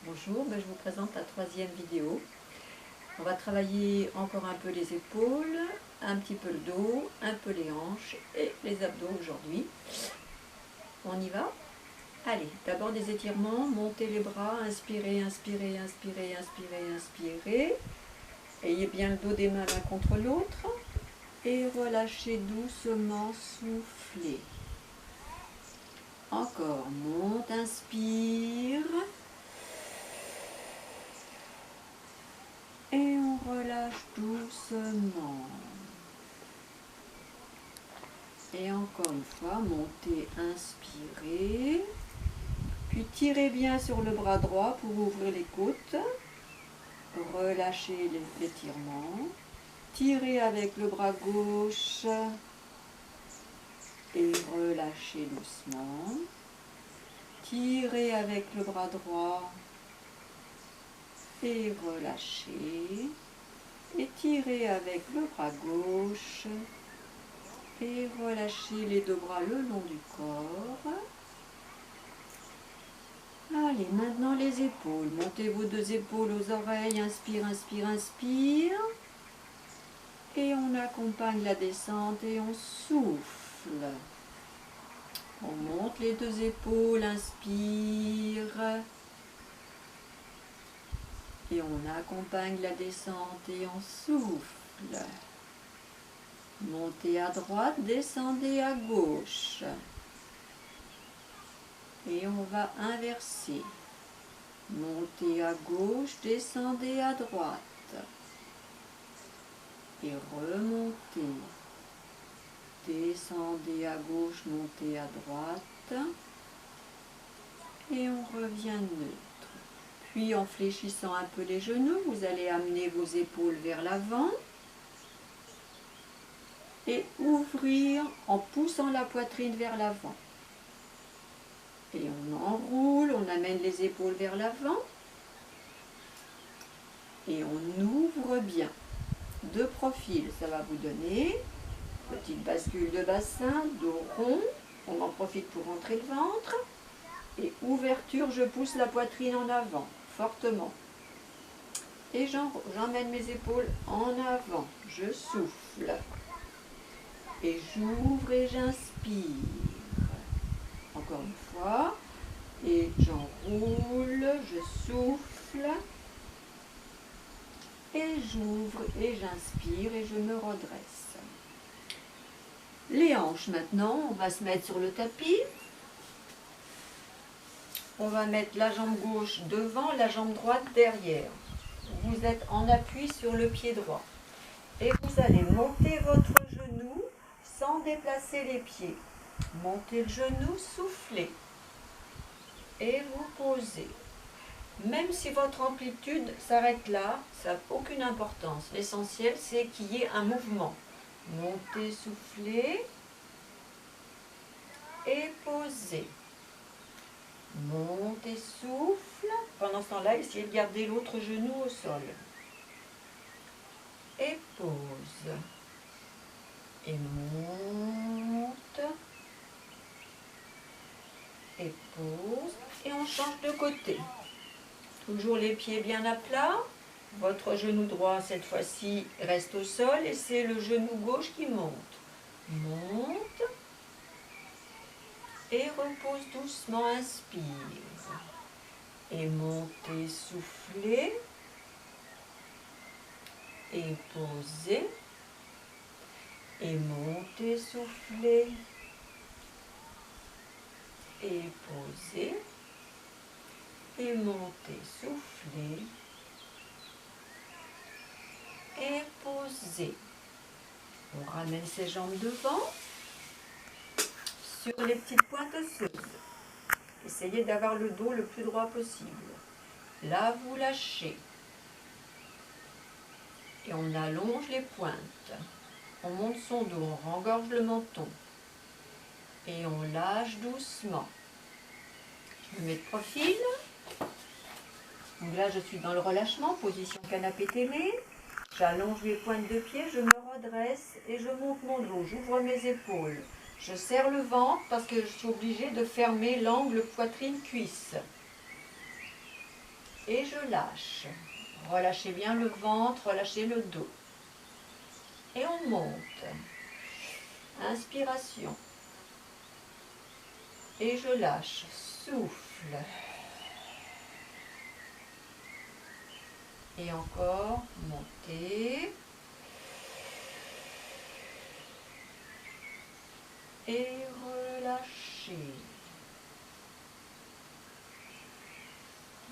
Bonjour, je vous présente la troisième vidéo. On va travailler encore un peu les épaules, un petit peu le dos, un peu les hanches et les abdos aujourd'hui. On y va? Allez, d'abord des étirements, montez les bras, inspirez, inspirez, inspirez, inspirez, inspirez. Ayez bien le dos des mains l'un contre l'autre et relâchez doucement, soufflez. Encore, monte, inspire. Et on relâche doucement. Et encore une fois, montez, inspirez. Puis tirez bien sur le bras droit pour ouvrir les côtes. Relâchez l'étirement. Tirez avec le bras gauche. Et relâchez doucement. Tirez avec le bras droit. Et relâchez. Étirez avec le bras gauche et relâchez les deux bras le long du corps. Allez, maintenant les épaules. Montez vos deux épaules aux oreilles. Inspire, inspire, inspire. Et on accompagne la descente et on souffle. On monte les deux épaules. Inspire. Et on accompagne la descente et on souffle. Montez à droite, descendez à gauche. Et on va inverser. Montez à gauche, descendez à droite. Et remontez. Descendez à gauche, montez à droite. Et on revient neutre. Puis en fléchissant un peu les genoux, vous allez amener vos épaules vers l'avant. Et ouvrir en poussant la poitrine vers l'avant. Et on enroule, on amène les épaules vers l'avant. Et on ouvre bien. De profil, ça va vous donner petite bascule de bassin, dos rond. On en profite pour rentrer le ventre. Et ouverture, je pousse la poitrine en avant, fortement. Et j'emmène mes épaules en avant. Je souffle. Et j'ouvre et j'inspire. Encore une fois. Et j'enroule, je souffle. Et j'ouvre et j'inspire et je me redresse. Les hanches maintenant, on va se mettre sur le tapis. On va mettre la jambe gauche devant, la jambe droite derrière. Vous êtes en appui sur le pied droit. Et vous allez monter votre genou sans déplacer les pieds. Montez le genou, soufflez. Et vous posez. Même si votre amplitude s'arrête là, ça n'a aucune importance. L'essentiel, c'est qu'il y ait un mouvement. Montez, soufflez. Et posez. Montez, souffle. Pendant ce temps-là, essayez de garder l'autre genou au sol. Et pose. Et monte. Et pose. Et on change de côté. Toujours les pieds bien à plat. Votre genou droit, cette fois-ci, reste au sol. Et c'est le genou gauche qui monte. Monte. Et repose doucement, inspire. Et montez, soufflez. Et posez. Et montez, soufflez. Et posez. Et montez, soufflez. Et posez. On ramène ses jambes devant. Sur les petites pointes osseuses. Essayez d'avoir le dos le plus droit possible. Là, vous lâchez. Et on allonge les pointes. On monte son dos, on rengorge le menton. Et on lâche doucement. Je me mets de profil. Donc là, je suis dans le relâchement, position canapé télé. J'allonge mes pointes de pied, je me redresse et je monte mon dos. J'ouvre mes épaules. Je serre le ventre parce que je suis obligée de fermer l'angle poitrine-cuisse. et je lâche. Relâchez bien le ventre, relâchez le dos. Et on monte. Inspiration. Et je lâche. Souffle. Et encore, montez. Et relâchez.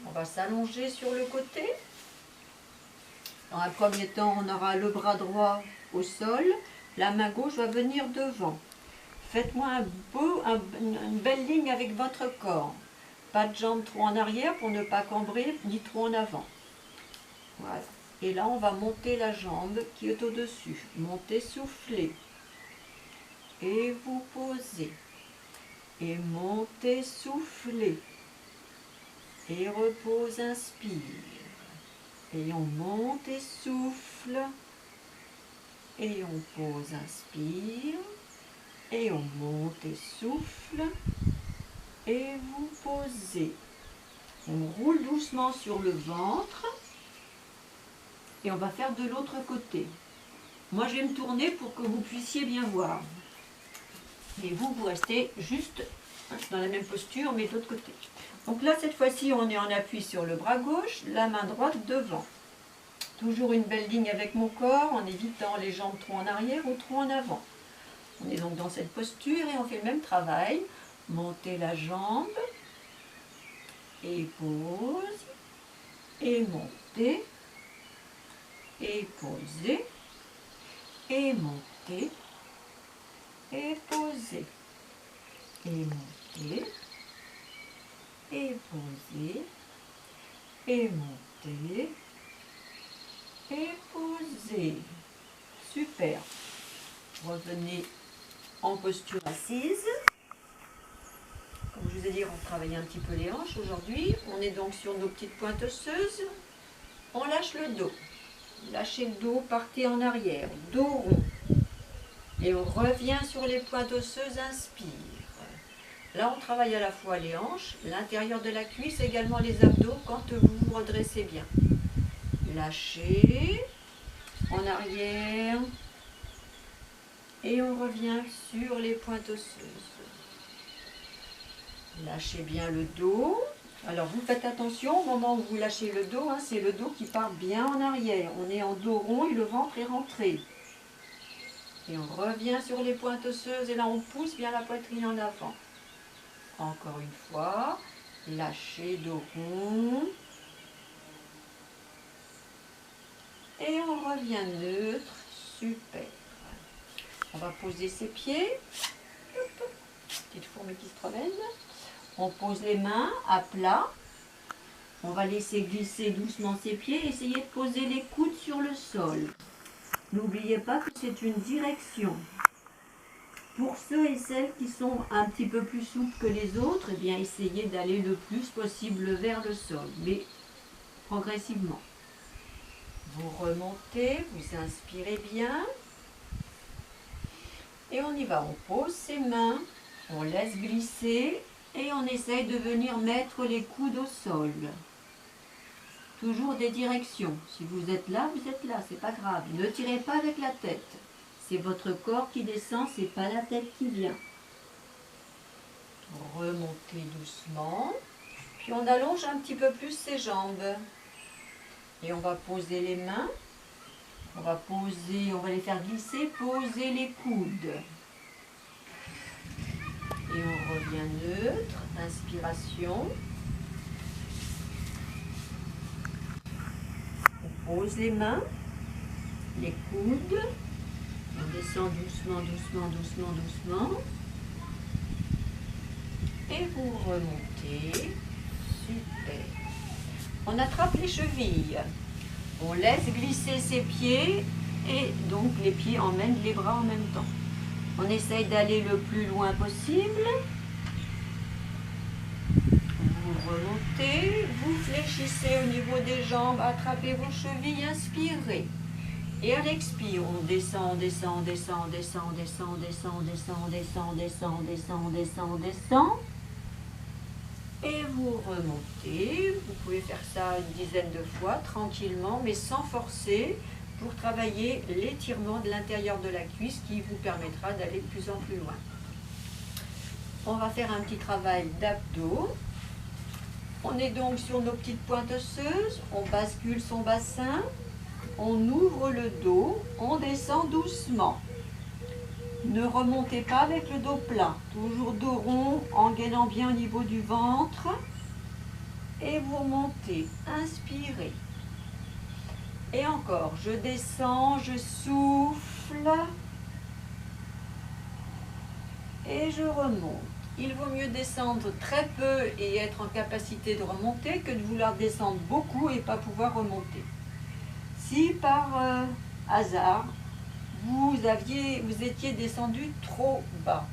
On va s'allonger sur le côté. Dans un premier temps, on aura le bras droit au sol. La main gauche va venir devant. Faites-moi une belle ligne avec votre corps. Pas de jambes trop en arrière pour ne pas cambrer, ni trop en avant. Voilà. Et là, on va monter la jambe qui est au-dessus. Montez, soufflez. Et vous posez. Et montez, soufflez. Et repose, inspire. Et on monte et souffle. Et on pose, inspire. Et on monte et souffle. Et vous posez. On roule doucement sur le ventre. Et on va faire de l'autre côté. Moi, je vais me tourner pour que vous puissiez bien voir. Et vous, vous restez juste dans la même posture, mais de l'autre côté. Donc là, cette fois-ci, on est en appui sur le bras gauche, la main droite devant. Toujours une belle ligne avec mon corps, en évitant les jambes trop en arrière ou trop en avant. On est donc dans cette posture et on fait le même travail. Montez la jambe, et pose, et montez, et posez, et montez, et posez, et montez, et posez, et montez, et posez. Super. Revenez en posture assise. Comme je vous ai dit, on travaille un petit peu les hanches aujourd'hui. On est donc sur nos petites pointes osseuses. On lâche le dos. Lâchez le dos, partez en arrière. Dos rond. Et on revient sur les pointes osseuses, inspire. Là, on travaille à la fois les hanches, l'intérieur de la cuisse, également les abdos quand vous vous redressez bien. Lâchez, en arrière, et on revient sur les pointes osseuses. Lâchez bien le dos. Alors, vous faites attention, au moment où vous lâchez le dos, hein, c'est le dos qui part bien en arrière. On est en dos rond et le ventre est rentré. Et on revient sur les pointes osseuses et là, on pousse bien la poitrine en avant. Encore une fois, lâchez dos rond. Et on revient neutre, super. On va poser ses pieds. Petite fourmi qui se promène. On pose les mains à plat. On va laisser glisser doucement ses pieds. Essayez de poser les coudes sur le sol. N'oubliez pas que c'est une direction. Pour ceux et celles qui sont un petit peu plus souples que les autres, eh bien essayez d'aller le plus possible vers le sol, mais progressivement. Vous remontez, vous inspirez bien. Et on y va, on pose ses mains, on laisse glisser et on essaye de venir mettre les coudes au sol. Toujours des directions. Si vous êtes là, c'est pas grave. Ne tirez pas avec la tête. C'est votre corps qui descend, c'est pas la tête qui vient. Remontez doucement. Puis on allonge un petit peu plus ses jambes. Et on va poser les mains. On va les faire glisser, poser les coudes. Et on revient neutre. Inspiration. On pose les mains, les coudes. On descend doucement, doucement, doucement, doucement. Et vous remontez. Super. On attrape les chevilles. On laisse glisser ses pieds et donc les pieds emmènent les bras en même temps. On essaye d'aller le plus loin possible. Vous remontez, vous fléchissez au niveau des jambes, attrapez vos chevilles, inspirez. Et à l'expire, on descend, descend, descend, descend, descend, descend, descend, descend, descend, descend, descend, descend. Et vous remontez, vous pouvez faire ça une dizaine de fois, tranquillement, mais sans forcer, pour travailler l'étirement de l'intérieur de la cuisse qui vous permettra d'aller de plus en plus loin. On va faire un petit travail d'abdos. On est donc sur nos petites pointes osseuses, on bascule son bassin, on ouvre le dos, on descend doucement. Ne remontez pas avec le dos plat, toujours dos rond en gainant bien au niveau du ventre. Et vous remontez, inspirez. Et encore, je descends, je souffle. Et je remonte. Il vaut mieux descendre très peu et être en capacité de remonter que de vouloir descendre beaucoup et pas pouvoir remonter. Si par hasard, vous étiez descendu trop bas,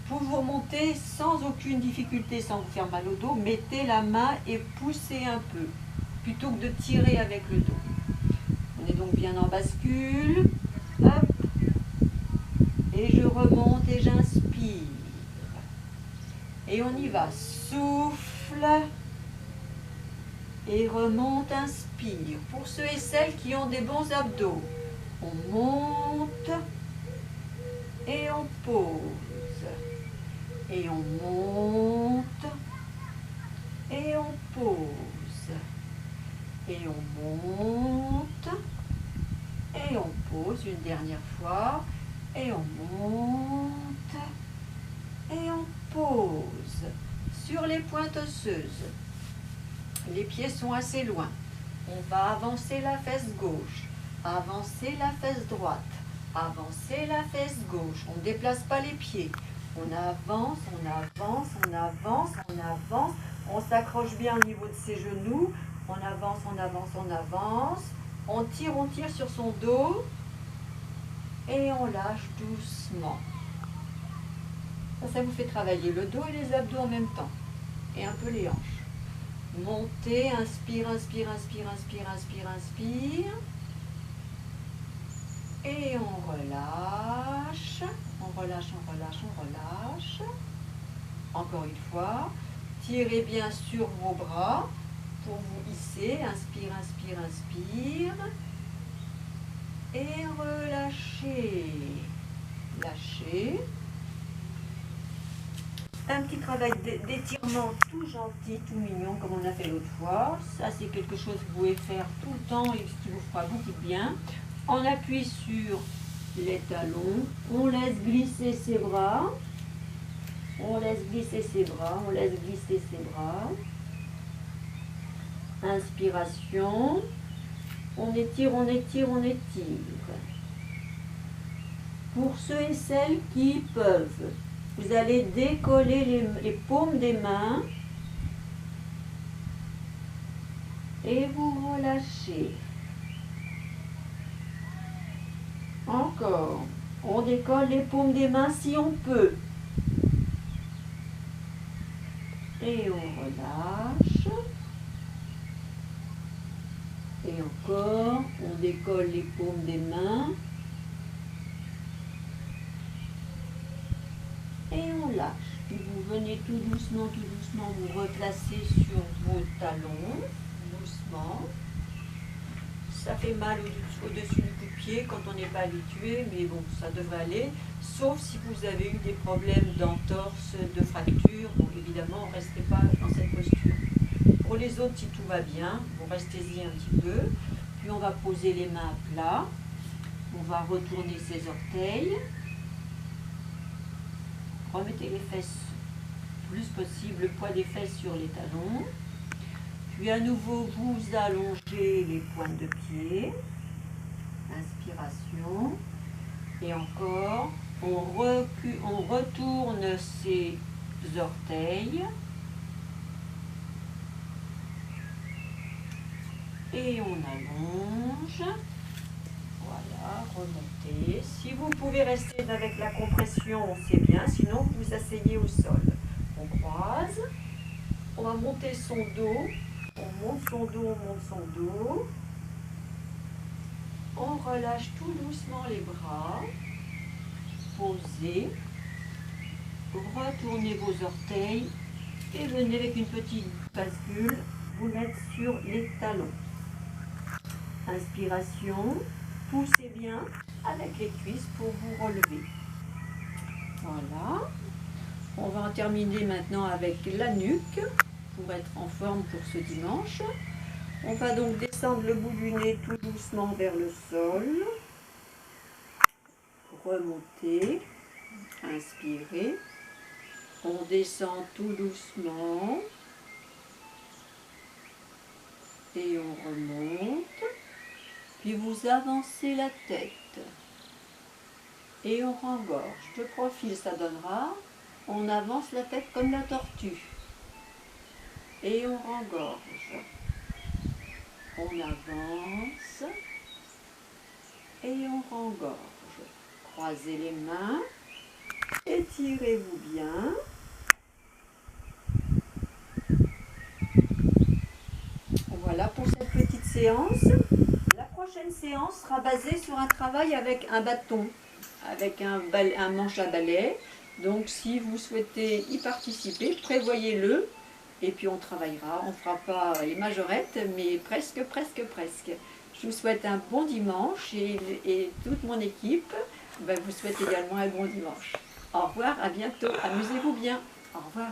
pour vous remonter sans aucune difficulté, sans vous faire mal au dos, mettez la main et poussez un peu, plutôt que de tirer avec le dos. On est donc bien en bascule. Hop. Et je remonte et j'inspire. Et on y va. Souffle. Et remonte, inspire. Pour ceux et celles qui ont des bons abdos, on monte et on pose. Et on monte et on pose. Et on monte et on pose une dernière fois. Et on monte et on pose sur les pointes osseuses. Les pieds sont assez loin. On va avancer la fesse gauche, avancer la fesse droite, avancer la fesse gauche. On ne déplace pas les pieds. On avance, on avance, on avance, on avance. On s'accroche bien au niveau de ses genoux. On avance, on avance, on avance. On tire sur son dos. Et on lâche doucement. Ça vous fait travailler le dos et les abdos en même temps. Et un peu les hanches. Montez, inspire, inspire, inspire, inspire, inspire, inspire. Et on relâche. On relâche, on relâche, on relâche. Encore une fois. Tirez bien sur vos bras pour vous hisser. Inspire, inspire, inspire. Et relâchez. Lâchez. Un petit travail d'étirement tout gentil, tout mignon, comme on a fait l'autre fois. Ça, c'est quelque chose que vous pouvez faire tout le temps et qui vous fera beaucoup de bien. On appuie sur les talons. On laisse glisser ses bras. On laisse glisser ses bras. On laisse glisser ses bras. Inspiration. On étire, on étire, on étire. Pour ceux et celles qui peuvent, vous allez décoller les paumes des mains et vous relâchez. Encore. On décolle les paumes des mains si on peut. Et on relâche. Et encore, on décolle les paumes des mains. Et on lâche. Puis vous venez tout doucement vous replacer sur vos talons. Doucement. Ça fait mal au-dessus du coup de pied quand on n'est pas habitué, mais bon, ça devrait aller. Sauf si vous avez eu des problèmes d'entorse, de fracture. Bon, évidemment, ne restez pas dans cette posture. Pour les autres, si tout va bien, vous restez-y un petit peu. Puis on va poser les mains à plat. On va retourner ses orteils. Remettez les fesses le plus possible, le poids des fesses sur les talons. Puis à nouveau, vous allongez les pointes de pied. Inspiration. Et encore, on retourne ses orteils. Et on allonge. Voilà, remontez. Si vous pouvez rester avec la compression, c'est bien. Sinon, vous vous asseyez au sol. On croise. On va monter son dos. On monte son dos, on monte son dos. On relâche tout doucement les bras. Posez. Retournez vos orteils. Et venez avec une petite bascule. vous le mettre sur les talons. Inspiration, poussez bien avec les cuisses pour vous relever. Voilà. On va en terminer maintenant avec la nuque pour être en forme pour ce dimanche. On va donc descendre le bout du nez tout doucement vers le sol. Remonter, inspirez. On descend tout doucement. Et on remonte. Puis vous avancez la tête. Et on rengorge. De profil, ça donnera. On avance la tête comme la tortue. Et on rengorge. On avance. Et on rengorge. Croisez les mains. Étirez-vous bien. Voilà pour cette petite séance. La prochaine séance sera basée sur un travail avec un bâton, avec un manche à balai. Donc si vous souhaitez y participer, prévoyez-le. Et puis on travaillera, on ne fera pas les majorettes, mais presque. Je vous souhaite un bon dimanche et toute mon équipe vous souhaite également un bon dimanche. Au revoir, à bientôt, amusez-vous bien. Au revoir.